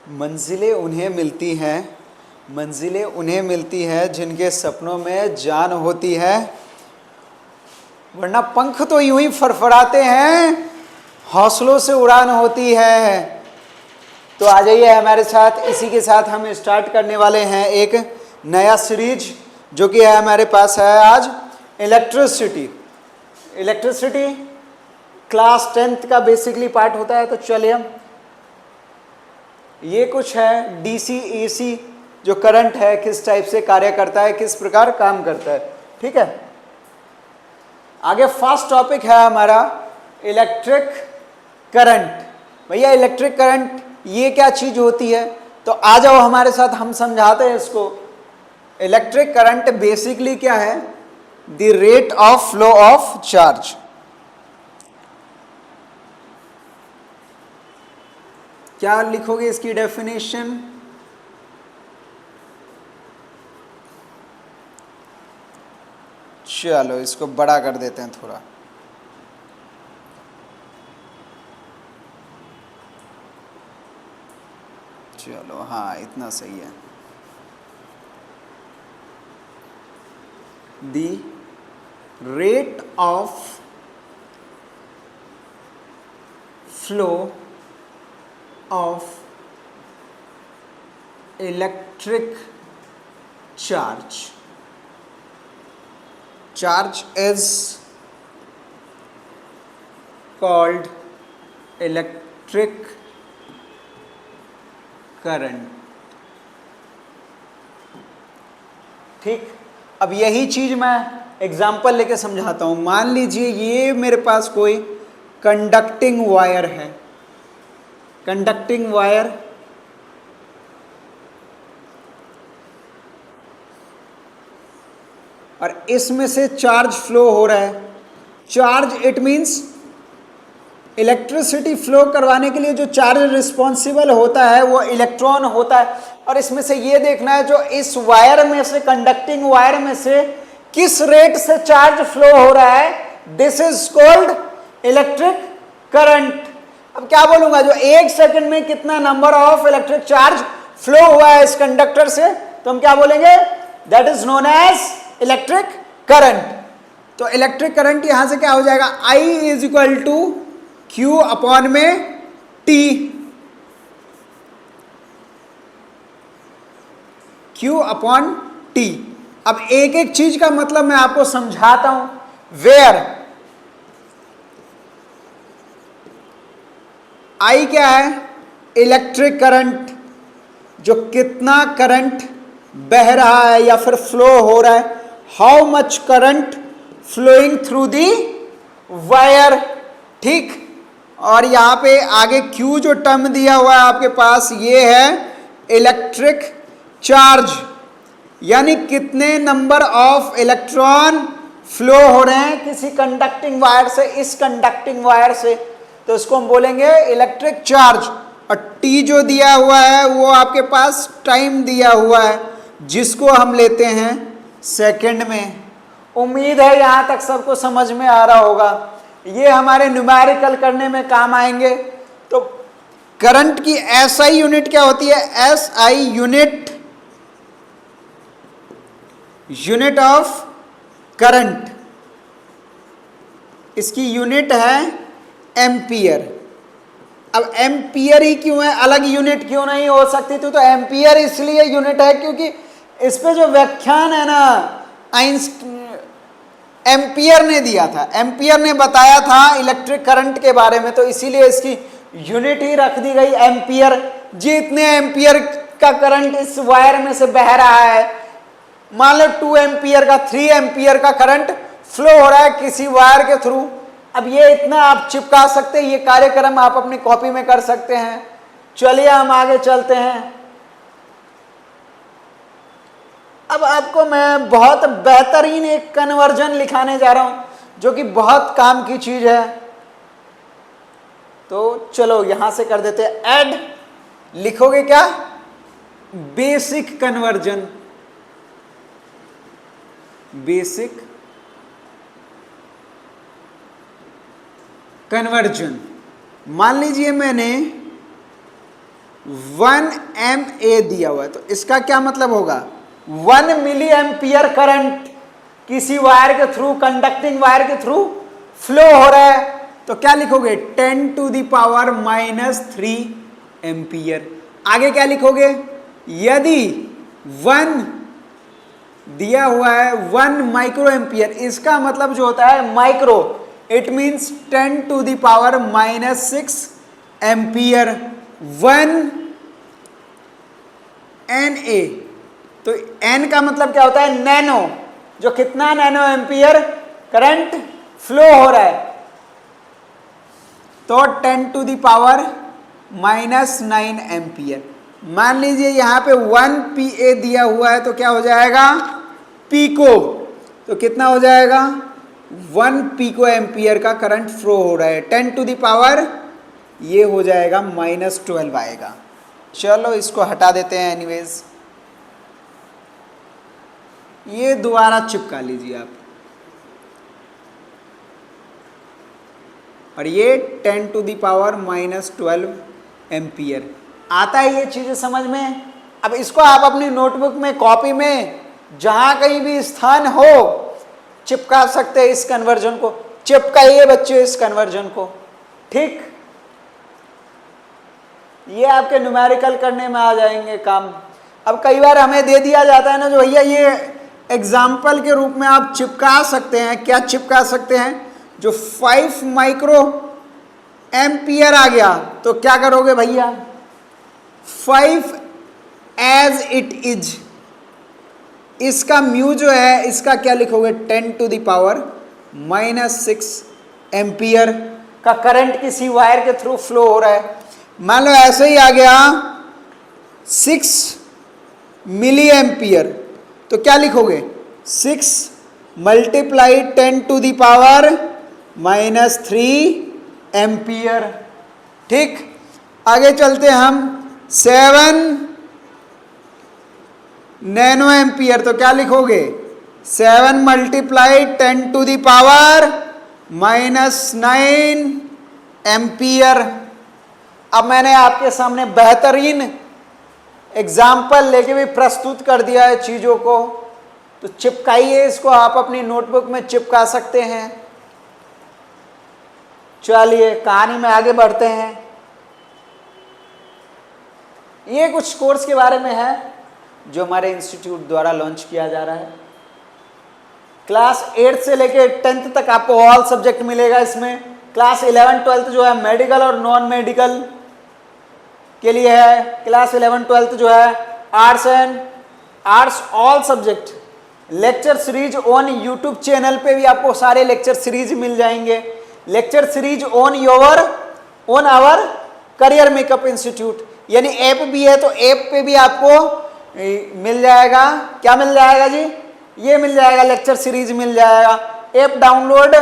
मंजिलें उन्हें मिलती हैं जिनके सपनों में जान होती है, वरना पंख तो यूं ही फरफराते हैं, हौसलों से उड़ान होती है। तो आ जाइए हमारे साथ, इसी के साथ हम स्टार्ट करने वाले हैं एक नया सीरीज, जो कि है हमारे पास है आज इलेक्ट्रिसिटी। क्लास 10th का बेसिकली पार्ट होता है। तो चलिए, ये कुछ है डीसी एसी जो करंट है, किस टाइप से कार्य करता है, किस प्रकार काम करता है। ठीक है, आगे फर्स्ट टॉपिक है हमारा इलेक्ट्रिक करंट। भैया इलेक्ट्रिक करंट ये क्या चीज होती है, तो आ जाओ हमारे साथ, हम समझाते हैं इसको। इलेक्ट्रिक करंट बेसिकली क्या है? The rate of flow of charge. क्या लिखोगे इसकी डेफिनेशन? चलो इसको बड़ा कर देते हैं थोड़ा। चलो हाँ, इतना सही है। The rate of flow of electric charge is called electric current। ठीक, अब यही चीज मैं एग्जाम्पल लेके समझाता हूं। मान लीजिए ये मेरे पास कोई कंडक्टिंग वायर है, कंडक्टिंग वायर, और इसमें से चार्ज फ्लो हो रहा है। Charge it means electricity flow करवाने के लिए जो चार्ज रिस्पॉन्सिबल होता है वो इलेक्ट्रॉन होता है। और इसमें से ये देखना है जो इस वायर में से, कंडक्टिंग वायर में से किस रेट से चार्ज फ्लो हो रहा है, this is called electric current. अब क्या बोलूंगा, जो 1 सेकंड में कितना number of electric charge flow हुआ है इस कंडक्टर से, तो हम क्या बोलेंगे, that is known as electric current. तो इलेक्ट्रिक करंट यहां से क्या हो जाएगा, I is equal to Q upon में T। Q upon T। अब एक एक चीज का मतलब मैं आपको समझाता हूं। वेयर I क्या है, इलेक्ट्रिक करंट, जो कितना करंट बह रहा है या फिर फ्लो हो रहा है, how much current flowing through the wire. ठीक, और यहां पे आगे Q जो टर्म दिया हुआ है आपके पास, ये है इलेक्ट्रिक चार्ज, यानी कितने नंबर ऑफ इलेक्ट्रॉन फ्लो हो रहे हैं किसी कंडक्टिंग वायर से इस कंडक्टिंग वायर से, तो इसको हम बोलेंगे इलेक्ट्रिक चार्ज। और T जो दिया हुआ है वो आपके पास टाइम दिया हुआ है, जिसको हम लेते हैं सेकंड में। उम्मीद है यहां तक सबको समझ में आ रहा होगा। ये हमारे न्यूमेरिकल करने में काम आएंगे। तो करंट की SI यूनिट क्या होती है, SI यूनिट ऑफ करंट, इसकी यूनिट है एम्पियर। अब एम्पियर ही क्यों है, अलग यूनिट क्यों नहीं हो सकती थी? तो एम्पियर इसलिए यूनिट है क्योंकि इस पे जो व्याख्यान है ना, एम्पियर ने दिया था, एम्पियर ने बताया था इलेक्ट्रिक करंट के बारे में, तो इसीलिए इसकी यूनिट ही रख दी गई एम्पियर। जितने एम्पियर का करंट इस वायर में से बह रहा है, मान लो 2 एम्पियर का, 3 एम्पियर का करंट फ्लो हो रहा है किसी वायर के थ्रू। अब ये इतना आप चिपका सकते हैं, ये कार्यक्रम आप अपनी कॉपी में कर सकते हैं। चलिए हम आगे चलते हैं। अब आपको मैं बहुत बेहतरीन एक कन्वर्जन लिखाने जा रहा हूं, जो कि बहुत काम की चीज है। तो चलो यहां से कर देते हैं ऐड। लिखोगे क्या, बेसिक कन्वर्जन, बेसिक कन्वर्जन। मान लीजिए मैंने 1 MA दिया हुआ है, तो इसका क्या मतलब होगा 1 मिली एम्पियर करंट किसी वायर के थ्रू, कंडक्टिंग वायर के थ्रू फ्लो हो रहा है, तो क्या लिखोगे 10 टू द पावर -3 एम्पियर। आगे क्या लिखोगे, यदि 1 दिया हुआ है 1 माइक्रो एम्पियर, इसका मतलब जो होता है micro, it means 10 to the power -6 ampere 1 NA। तो N का मतलब क्या होता है नैनो, जो कितना नैनो एम्पियर करंट फ्लो हो रहा है, तो 10 टू द पावर -9 एम्पियर। मान लीजिए यहां पे 1 PA दिया हुआ है, तो क्या हो जाएगा पीको, तो कितना हो जाएगा 1 पिको एम्पियर का करंट फ्लो हो रहा है, 10 टू द पावर ये हो जाएगा -12 आएगा। चलो इसको हटा देते हैं, एनीवेज ये दोबारा चिपका लीजिए आप, और ये 10 टू द पावर -12 एम्पियर। आता है ये चीजें समझ में। अब इसको आप अपनी नोटबुक में, कॉपी में, जहां कहीं भी स्थान हो चिपका सकते हैं इस कन्वर्जन को। चिपकाइए बच्चे इस कन्वर्जन को, ठीक। ये आपके न्यूमेरिकल करने में आ जाएंगे काम। अब कई बार हमें दे दिया जाता है ना, जो भैया ये एग्जाम्पल के रूप में आप चिपका सकते हैं, क्या चिपका सकते हैं, जो 5 माइक्रो एम्पियर आ गया, तो क्या करोगे भैया 5 एज इट इज, इसका म्यू जो है इसका क्या लिखोगे 10 टू द पावर -6 एम्पियर का करंट किसी वायर के थ्रू फ्लो हो रहा है। मान लो ऐसे ही आ गया 6 मिली एम्पियर, तो क्या लिखोगे 6 multiply 10 to the power -3 ampere, ठीक। आगे चलते हम 7 नैनो एम्पियर, तो क्या लिखोगे 7 multiply 10 to the power -9 ampere. अब मैंने आपके सामने बेहतरीन एग्जाम्पल लेके भी प्रस्तुत कर दिया है चीजों को, तो चिपकाइए इसको, आप अपनी नोटबुक में चिपका सकते हैं। चलिए कहानी में आगे बढ़ते हैं। ये कुछ कोर्स के बारे में है जो हमारे इंस्टीट्यूट द्वारा लॉन्च किया जा रहा है। क्लास 8 से लेके 10th तक आपको ऑल सब्जेक्ट मिलेगा इसमें। क्लास 11 12 जो है मेडिकल और नॉन मेडिकल के लिए है। क्लास 11 12 जो है arts all subject. Lecture series on YouTube channel पे भी आपको सारे लेक्चर सीरीज मिल जाएंगे। Lecture series on our career makeup institute, यानी ऐप भी है, तो ऐप पे भी आपको मिल जाएगा। क्या मिल जाएगा जी, ये मिल जाएगा, लेक्चर सीरीज मिल जाएगा। App download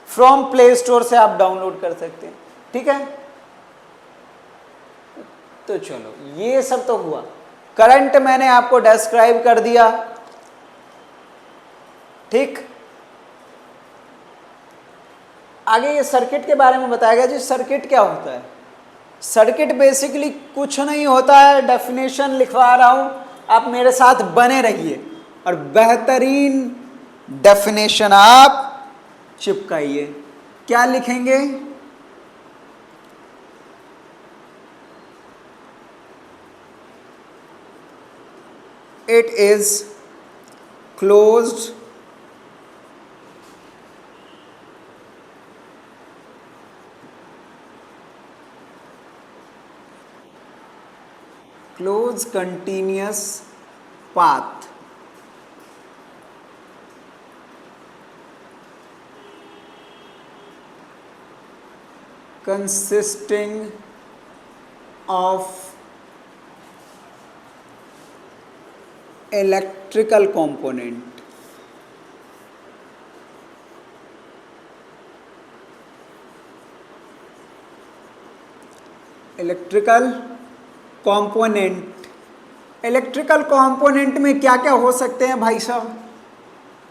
from play store से आप डाउनलोड कर सकते हैं, ठीक है। तो चलो ये सब तो हुआ, करंट मैंने आपको डिस्क्राइब कर दिया, ठीक। आगे ये सर्किट के बारे में बताया गया जी। सर्किट क्या होता है? सर्किट बेसिकली कुछ नहीं होता है, डेफिनेशन लिखवा रहा हूं, आप मेरे साथ बने रहिए और बेहतरीन डेफिनेशन आप चिपकाइए। क्या लिखेंगे? It is closed continuous path consisting of electrical component. Electrical component, electrical component में क्या क्या हो सकते हैं भाई साहब?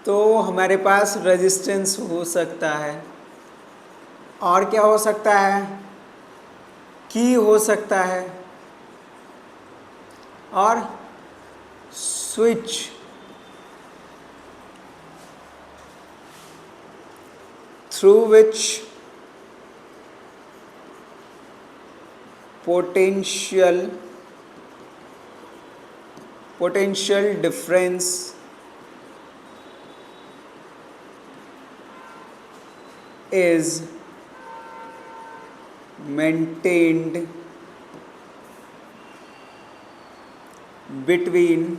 तो हमारे पास रेजिस्टेंस हो सकता है, और क्या हो सकता है? की हो सकता है, और switch through which potential difference is maintained between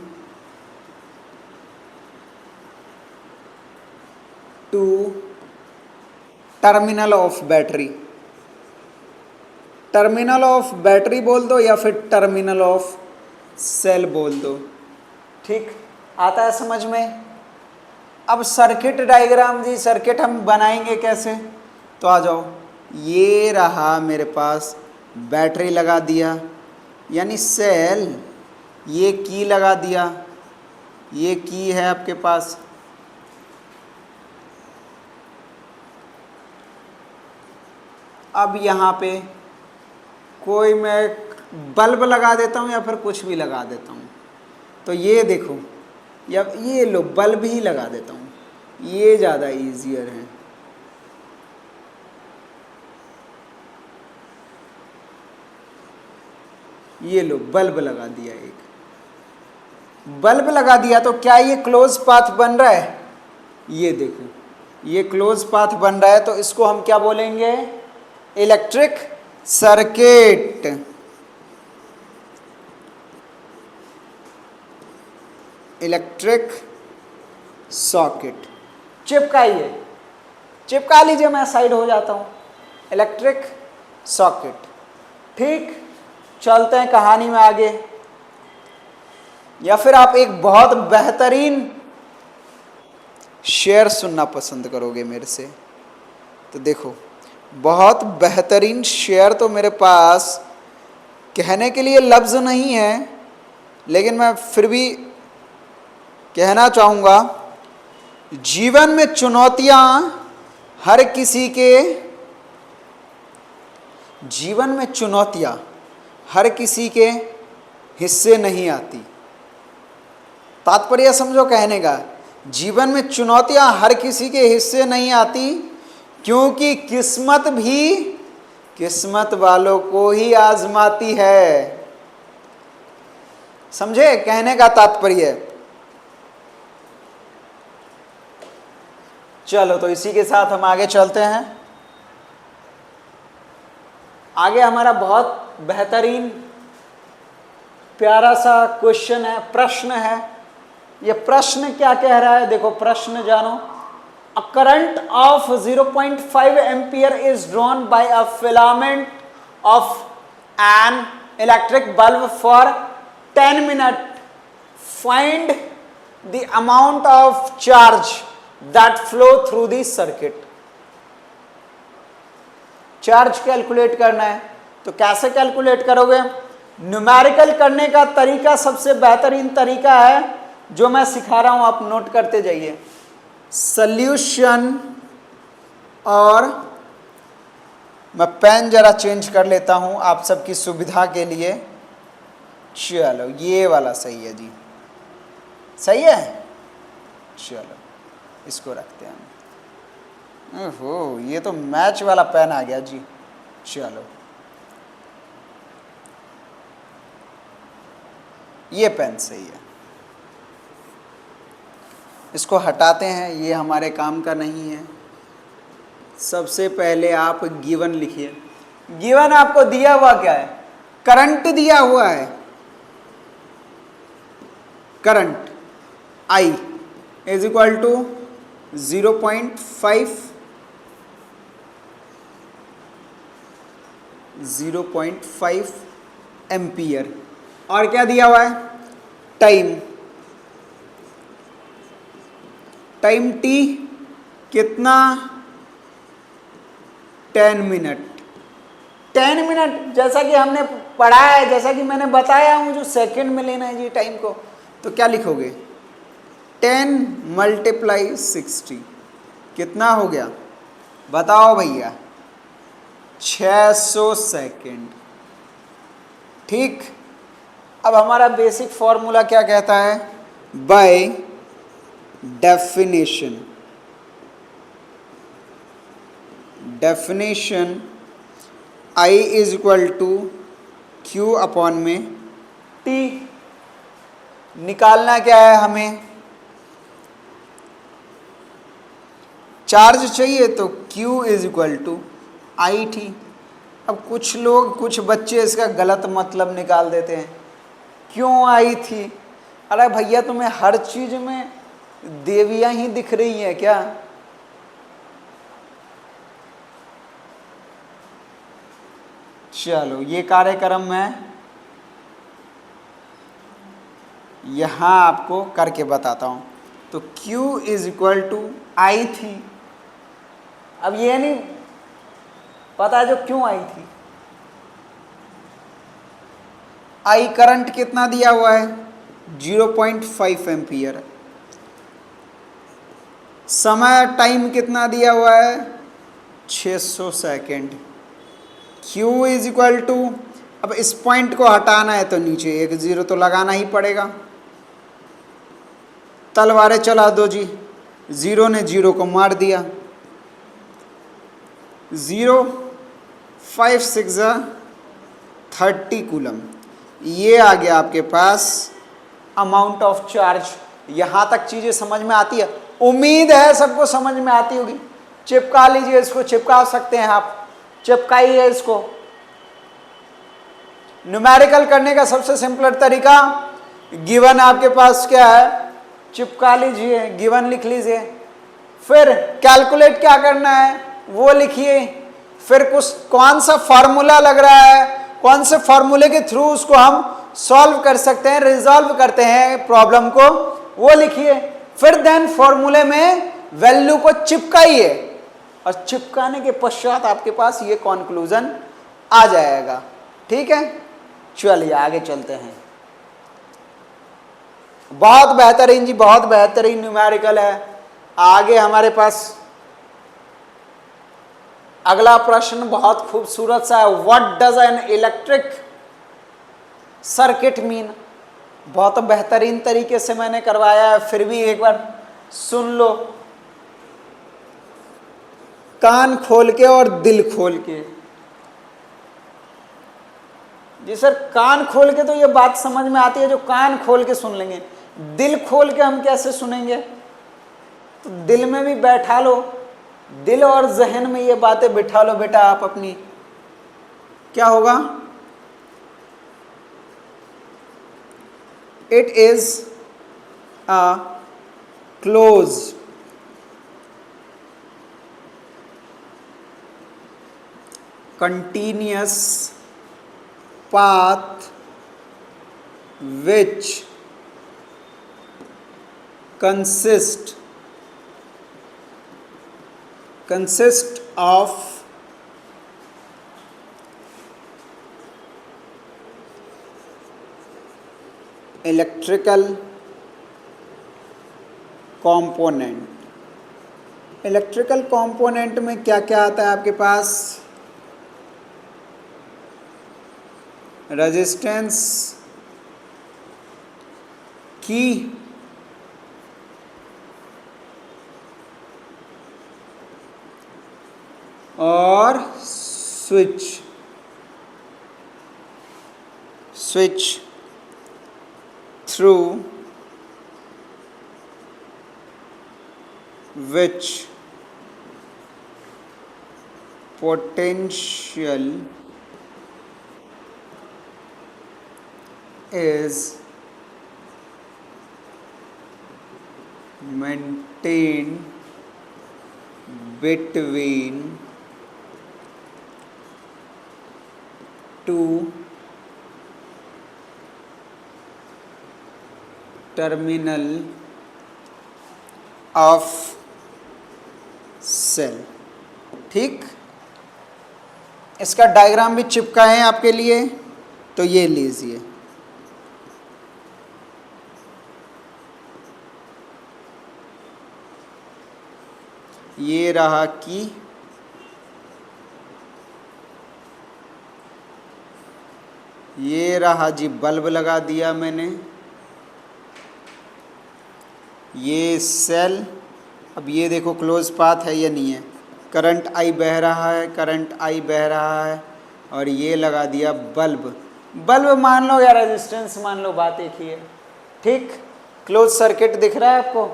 two terminal of battery. Terminal of battery बोल दो या फिर टर्मिनल ऑफ सेल बोल दो। ठीक, आता है समझ में। अब सर्किट डायग्राम जी, सर्किट हम बनाएंगे कैसे, तो आ जाओ। ये रहा मेरे पास, बैटरी लगा दिया यानी सेल, ये की लगा दिया, ये की है आपके पास। अब यहाँ पे कोई मैं बल्ब लगा देता हूँ या फिर कुछ भी लगा देता हूँ, तो ये देखो, या ये लो बल्ब ही लगा देता हूँ, ये ज़्यादा ईजियर है। ये लो बल्ब लगा दिया, एक बल्ब लगा दिया, तो क्या ये क्लोज पाथ बन रहा है? ये देखो, ये क्लोज पाथ बन रहा है, तो इसको हम क्या बोलेंगे? Electric circuit. Electric socket. चिपकाइए, चिपका लीजिए, मैं साइड हो जाता हूं। Electric socket. ठीक, चलते हैं कहानी में आगे। या फिर आप एक बहुत बेहतरीन शेर सुनना पसंद करोगे मेरे से, तो देखो, बहुत बेहतरीन शेर तो मेरे पास कहने के लिए लफ्ज़ नहीं है, लेकिन मैं फिर भी कहना चाहूँगा। जीवन में चुनौतियाँ हर किसी के, जीवन में चुनौतियाँ हर किसी के हिस्से नहीं आती। तात्पर्य समझो कहने का, जीवन में चुनौतियाँ हर किसी के हिस्से नहीं आती, क्योंकि किस्मत भी किस्मत वालों को ही आजमाती है। समझे कहने का तात्पर्य? चलो, तो इसी के साथ हम आगे चलते हैं। आगे हमारा बहुत बेहतरीन प्यारा सा क्वेश्चन है, प्रश्न है। ये प्रश्न क्या कह रहा है, देखो प्रश्न जानो। A current of 0.5 ampere is drawn by a filament of an electric bulb for 10 minutes. Find the amount of charge that flow through the circuit. Charge calculate करना है, तो कैसे कैलकुलेट करोगे? न्यूमेरिकल करने का तरीका सबसे बेहतरीन तरीका है जो मैं सिखा रहा हूं, आप नोट करते जाइए। सल्यूशन, और मैं पेन जरा चेंज कर लेता हूं आप सबकी सुविधा के लिए। चलो, ये वाला सही है जी, सही है। चलो, इसको रखते हैं। ओहो, ये तो मैच वाला पेन आ गया जी। चलो, ये पेन सही है, इसको हटाते हैं, ये हमारे काम का नहीं है। सबसे पहले आप गिवन लिखिए। गिवन आपको दिया हुआ क्या है? करंट दिया हुआ है। Current I is equal to 0.5 ampere. और क्या दिया हुआ है? टाइम। टाइम t कितना? 10 मिनट। 10 मिनट जैसा कि हमने पढ़ा है, जैसा कि मैंने बताया हूं, जो सेकंड में लेना है जी टाइम को, तो क्या लिखोगे? 10 × 60 कितना हो गया? बताओ भैया। 600 सेकंड। ठीक, अब हमारा बेसिक फॉर्मूला क्या कहता है? By definition I is equal to Q upon में T। निकालना क्या है हमें? चार्ज चाहिए तो Q is equal to I T. अब कुछ बच्चे इसका गलत मतलब निकाल देते हैं, क्यों आई थी? अरे भैया तुम्हें हर चीज में देवियां ही दिख रही हैं क्या? चलो ये कार्यक्रम मैं यहां आपको करके बताता हूं। तो Q इज इक्वल टू आई थी। अब ये नहीं पता जो क्यों आई थी। आई करंट कितना दिया हुआ है? 0.5 एम्पियर। समय टाइम कितना दिया हुआ है? 600 second. Q is equal to, अब इस पॉइंट को हटाना है तो नीचे एक जीरो तो लगाना ही पड़ेगा। तलवारें चला दो जी, जीरो ने जीरो को मार दिया। 0 5 6 30 कूलम, ये आ गया आपके पास अमाउंट ऑफ चार्ज। यहां तक चीजें समझ में आती है? उम्मीद है सबको समझ में आती होगी। चिपका लीजिए इसको, चिपका सकते हैं आप, चिपकाइए इसको। न्यूमेरिकल करने का सबसे सिंपल तरीका, गिवन आपके पास क्या है, चिपका लीजिए, गिवन लिख लीजिए। फिर कैलकुलेट क्या करना है वो लिखिए। फिर कुछ कौन सा फार्मूला लग रहा है, कौन से फार्मूले के थ्रू उसको हम सॉल्व कर सकते हैं, रिजॉल्व करते हैं प्रॉब्लम को, वो लिखिए। फिर देन फार्मूले में वैल्यू को चिपकाइए और चिपकाने के पश्चात आपके पास ये कॉन्क्लूजन आ जाएगा। ठीक है, चलिए आगे चलते हैं। बहुत बेहतरीन जी, बहुत बेहतरीन न्यूमेरिकल है। आगे हमारे पास अगला प्रश्न बहुत खूबसूरत सा है। What does an electric circuit mean? बहुत बेहतरीन तरीके से मैंने करवाया है, फिर भी एक बार सुन लो कान खोल के और दिल खोल के। जी सर, कान खोल के तो ये बात समझ में आती है जो कान खोल के सुन लेंगे, दिल खोल के हम कैसे सुनेंगे? तो दिल में भी बैठा लो, दिल और जहन में ये बातें बिठा लो बेटा आप अपनी। क्या होगा? It is a closed continuous path which consist of electrical component। Electrical component में क्या क्या आता है आपके पास? रेजिस्टेंस की और switch through which potential is maintained between two terminal of cell. ठीक, इसका डायग्राम भी चिपका है आपके लिए, तो ये लीजिए। ये रहा कि ये रहा जी बल्ब लगा दिया मैंने, ये सेल। अब ये देखो क्लोज पाथ है या नहीं है, करंट आई बह रहा है, करंट आई बह रहा है, और ये लगा दिया बल्ब। बल्ब मान लो या रेजिस्टेंस मान लो, बात एक ही है, ठीक। क्लोज सर्किट दिख रहा है आपको,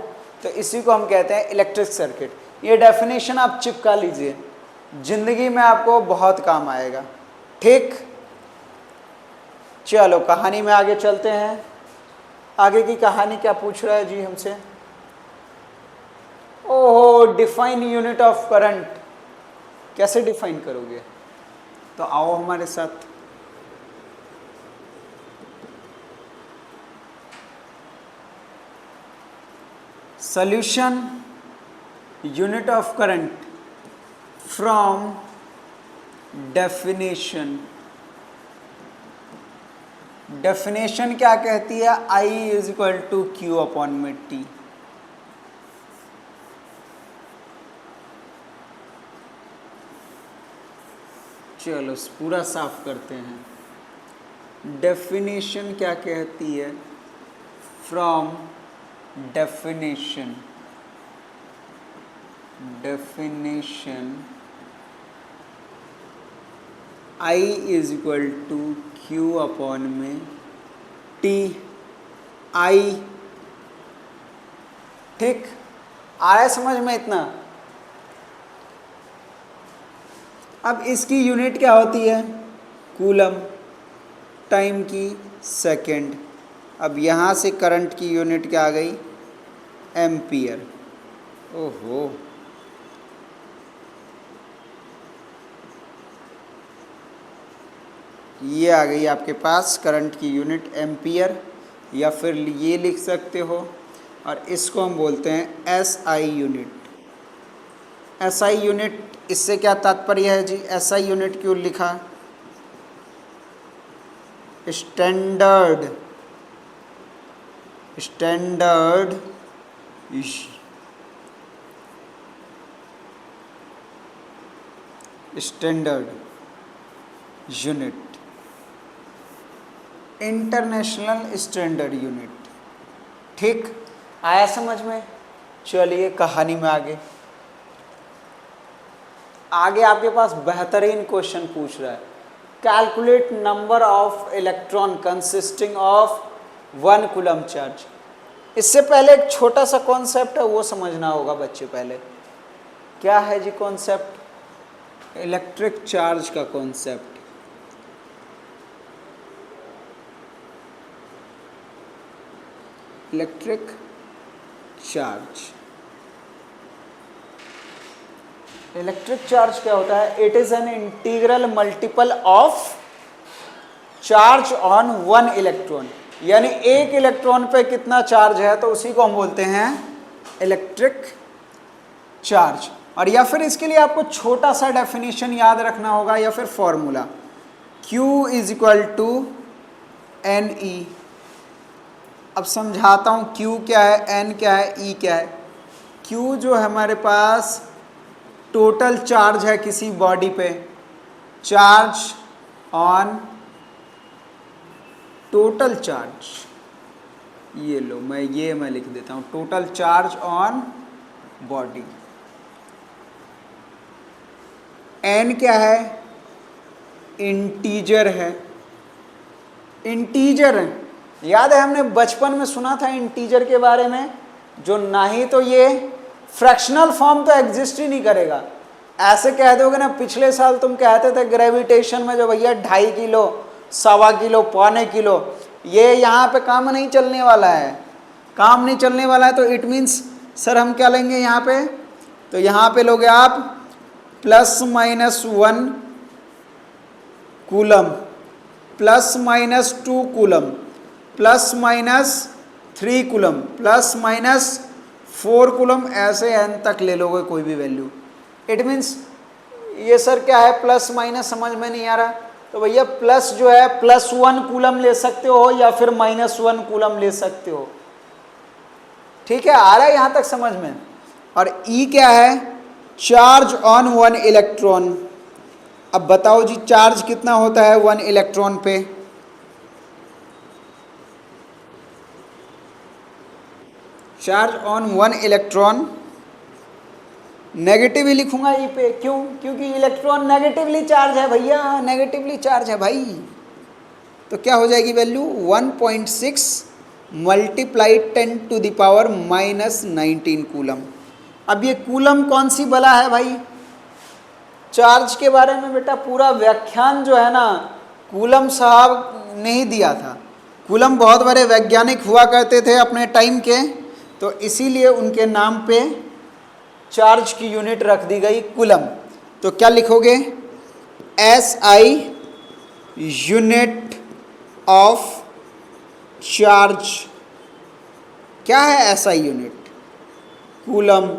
तो इसी को हम कहते हैं इलेक्ट्रिक सर्किट। ये डेफिनेशन आप चिपका लीजिए, जिंदगी में आपको बहुत काम आएगा, ठीक। चलो कहानी में आगे चलते हैं। आगे की कहानी क्या पूछ रहा है जी हमसे? ओहो, डिफाइन यूनिट ऑफ करंट। कैसे डिफाइन करोगे? तो आओ हमारे साथ। Solution unit of current from definition. Definition क्या कहती है? I is equal to Q upon में टी। चलो पूरा साफ करते हैं। डेफिनेशन क्या कहती है? From definition, definition I is equal to Q upon में टी। आई, ठीक। आया समझ में इतना? अब इसकी यूनिट क्या होती है? कूलम, टाइम की सेकंड। अब यहाँ से करंट की यूनिट क्या आ गई? एम्पियर। ओहो, ये आ गई आपके पास करंट की यूनिट एम्पियर, या फिर ये लिख सकते हो, और इसको हम बोलते हैं एसआई यूनिट। एसआई यूनिट, इससे क्या तात्पर्य है जी? एसआई यूनिट क्यों लिखा? Standard, standard standard unit, international standard unit, ठीक। आया समझ में? चलिए कहानी में आगे। आगे आपके पास बेहतरीन क्वेश्चन पूछ रहा है, calculate number of electron consisting of 1 coulomb charge. इससे पहले एक छोटा सा कॉन्सेप्ट है, वो समझना होगा बच्चे पहले। क्या है जी कॉन्सेप्ट? इलेक्ट्रिक चार्ज का concept. Electric charge, electric charge क्या होता है? It is an integral multiple of charge on 1 electron. यानी एक इलेक्ट्रॉन पे कितना चार्ज है, तो उसी को हम बोलते हैं इलेक्ट्रिक चार्ज। और या फिर इसके लिए आपको छोटा सा डेफिनेशन याद रखना होगा, या फिर formula, Q is equal to N E. अब समझाता हूँ, Q क्या है, N क्या है, E क्या है। Q जो है हमारे पास टोटल चार्ज है किसी बॉडी पे, चार्ज ऑन टोटल चार्ज, ये लो मैं लिख देता हूँ, total charge on body. N क्या है? इंटीजर है, इंटीजर है। याद है हमने बचपन में सुना था इंटीजर के बारे में, जो ना ही तो ये फ्रैक्शनल फॉर्म तो एग्जिस्ट ही नहीं करेगा। ऐसे कह दोगे ना, पिछले साल तुम कहते थे ग्रेविटेशन में जो भैया 2.5 किलो, 1.25 किलो, 1.25 किलो, ये यहाँ पे काम नहीं चलने वाला है, काम नहीं चलने वाला है। तो इट मीन्स सर हम क्या लेंगे यहाँ पे? तो यहाँ पे लोगे आप ±1 कूलम, ±2 कूलम, ±3 कूलम, ±4 कूलम, ऐसे n तक ले लोगे कोई भी वैल्यू। इट मीन्स ये सर क्या है, प्लस माइनस समझ में नहीं आ रहा, तो भैया प्लस जो है +1 कूलम ले सकते हो, या फिर -1 कूलम ले सकते हो, ठीक है। आ रहा है यहाँ तक समझ में? और E क्या है? Charge on 1 electron. अब बताओ जी चार्ज कितना होता है 1 इलेक्ट्रॉन पे? Charge on one electron, negative ही लिखूंगा ई पे, क्यों? क्योंकि इलेक्ट्रॉन नेगेटिवली चार्ज है भैया, नेगेटिवली चार्ज है भाई। तो क्या हो जाएगी वैल्यू? 1.6 multiplied 10⁻⁻19 coulomb. अब ये कूलम कौन सी बला है भाई? चार्ज के बारे में बेटा पूरा व्याख्यान जो है ना कूलम साहब ने ही दिया था। कूलम बहुत बड़े वैज्ञानिक हुआ करते थे अपने टाइम के, तो इसीलिए उनके नाम पे चार्ज की यूनिट रख दी गई कूलम। तो क्या लिखोगे? SI unit of charge. क्या है SI यूनिट? कूलम।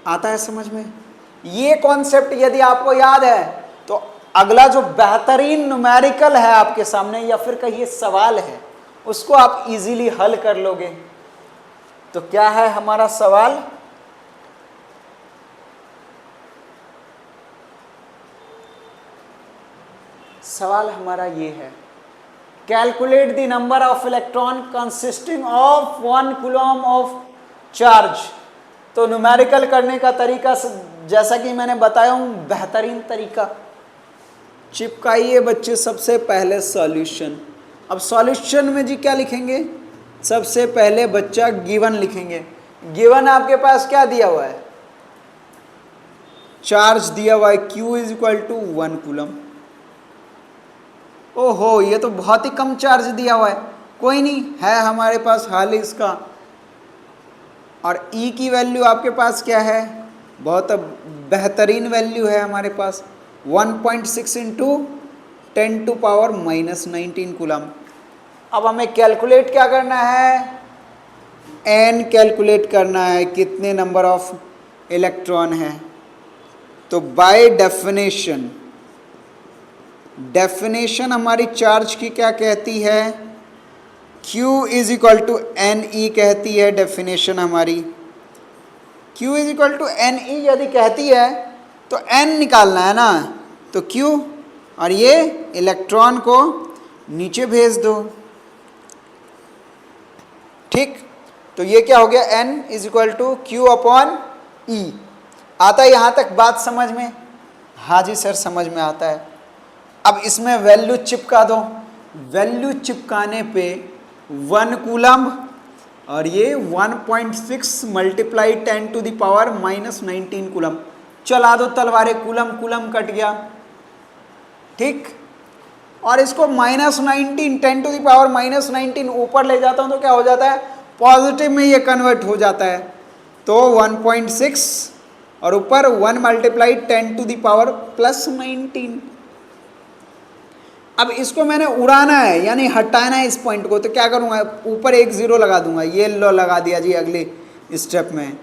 आता है समझ में? ये कॉन्सेप्ट यदि आपको याद है तो अगला जो बेहतरीन न्यूमेरिकल है आपके सामने या फिर कहिए सवाल है उसको आप इजीली हल कर लोगे। तो क्या है हमारा सवाल? सवाल हमारा ये है, calculate the number of electron consisting of 1 coulomb of charge. तो न्यूमेरिकल करने का तरीका जैसा कि मैंने बताया हूं, बेहतरीन तरीका। चिपकाइए बच्चे सबसे पहले सॉल्यूशन। अब सॉल्यूशन में जी क्या लिखेंगे? सबसे पहले बच्चा गिवन लिखेंगे। गिवन आपके पास क्या दिया हुआ है? चार्ज दिया हुआ है Q is equal to 1 coulomb. ओहो, ये तो बहुत ही कम चार्ज दिया हुआ है। कोई नहीं, है हमारे पास हाल ही इसका। और E की वैल्यू आपके पास क्या है? बहुत बेहतरीन वैल्यू है हमारे पास, 1.6 इंटू 10⁻⁻19 कूलम। अब हमें कैलकुलेट क्या करना है? N कैलकुलेट करना है, कितने नंबर ऑफ इलेक्ट्रॉन है। तो बाय डेफिनेशन हमारी चार्ज की क्या कहती है? Q is equal to NE कहती है डेफिनेशन हमारी। Q is equal to NE यदि कहती है तो N निकालना है ना, तो Q और ये इलेक्ट्रॉन को नीचे भेज दो। ठीक, तो ये क्या हो गया? N is equal to Q upon E। आता है यहाँ तक बात समझ में? हाँ जी सर समझ में आता है। अब इसमें वैल्यू चिपका दो। वैल्यू चिपकाने पे 1 कूलम और ये 1.6 मल्टीप्लाई 10⁻⁻19 कूलम। चला दो तलवारे, कूलम कूलम कट गया। ठीक, और इसको -19 10⁻⁻19 ऊपर ले जाता हूं तो क्या हो जाता है? पॉजिटिव में ये कन्वर्ट हो जाता है। तो 1.6 और ऊपर 1 मल्टीप्लाई 10⁻+19। अब इसको मैंने उड़ाना है यानी हटाना है इस पॉइंट को, तो क्या करूंगा? ऊपर एक 0 लगा दूंगा। ये लो लगा दिया जी अगले स्टेप में।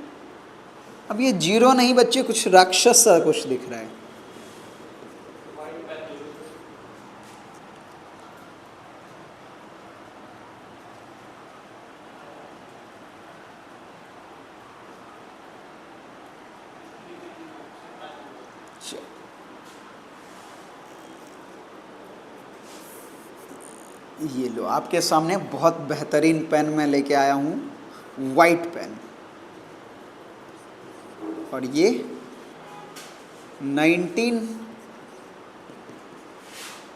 अब ये 0 नहीं बच्चे, कुछ राक्षस सा कुछ दिख रहा है। ये लो आपके सामने बहुत बेहतरीन पेन मैं लेके आया हूँ, वाइट पेन। और ये 19।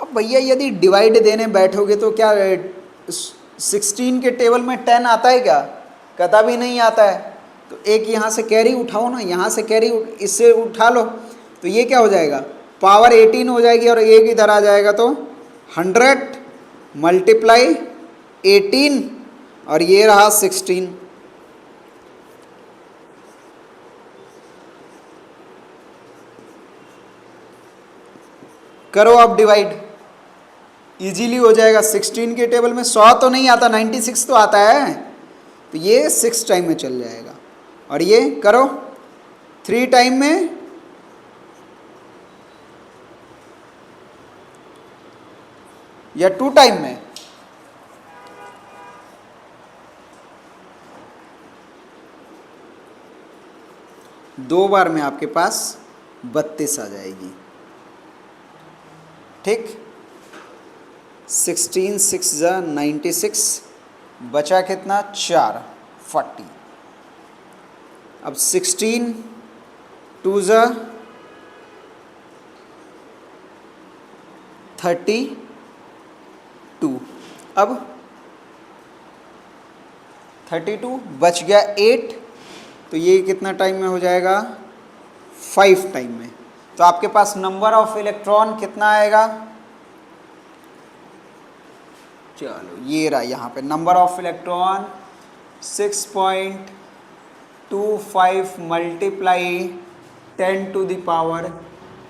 अब भैया यदि डिवाइड देने बैठोगे तो क्या 16 के टेबल में 10 आता है क्या? कदा भी नहीं आता है। तो एक यहाँ से कैरी उठाओ ना, यहाँ से कैरी इससे उठा लो, तो ये क्या हो जाएगा? पावर 18 हो जाएगी। और एक इधर आ जाएगा तो 100 मल्टीप्लाई 18 और ये रहा 16। करो अब डिवाइड, इजीली हो जाएगा। 16 के टेबल में 100 तो नहीं आता, 96 तो आता है। तो ये 6 टाइम में चल जाएगा। और ये करो 3 टाइम में, या 2 टाइम में। दो बार में आपके पास 32 आ जाएगी। ठीक, 16 6 96 बचा कितना 4 40। अब 16 2 ज़ा 32। अब 32 बच गया 8, तो ये कितना टाइम में हो जाएगा 5 टाइम में। तो आपके पास नंबर ऑफ इलेक्ट्रॉन कितना आएगा, चलो ये रहा यहाँ पे number of electron 6.25 multiply 10 to the power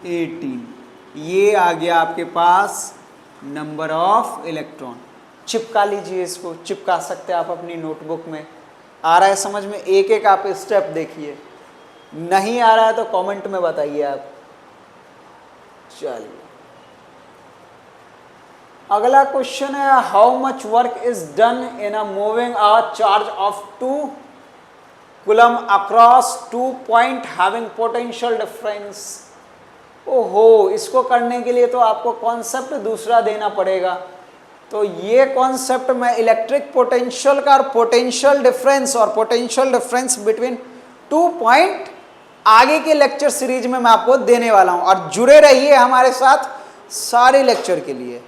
18, ये आ गया आपके पास नंबर ऑफ इलेक्ट्रॉन। चिपका लीजिए, इसको चिपका सकते हैं आप अपनी नोटबुक में। आ रहा है समझ में? एक एक आप स्टेप देखिए, नहीं आ रहा है तो कमेंट में बताइए आप। चलिए अगला क्वेश्चन है, how much work is done in a moving a charge of 2 coulomb across 2 point having potential difference. ओहो, इसको करने के लिए तो आपको कॉन्सेप्ट दूसरा देना पड़ेगा। तो ये कॉन्सेप्ट मैं इलेक्ट्रिक पोटेंशियल का और पोटेंशियल डिफरेंस बिटवीन 2 पॉइंट आगे के लेक्चर सीरीज में मैं आपको देने वाला हूं, और जुड़े रहिए हमारे साथ सारे लेक्चर के लिए।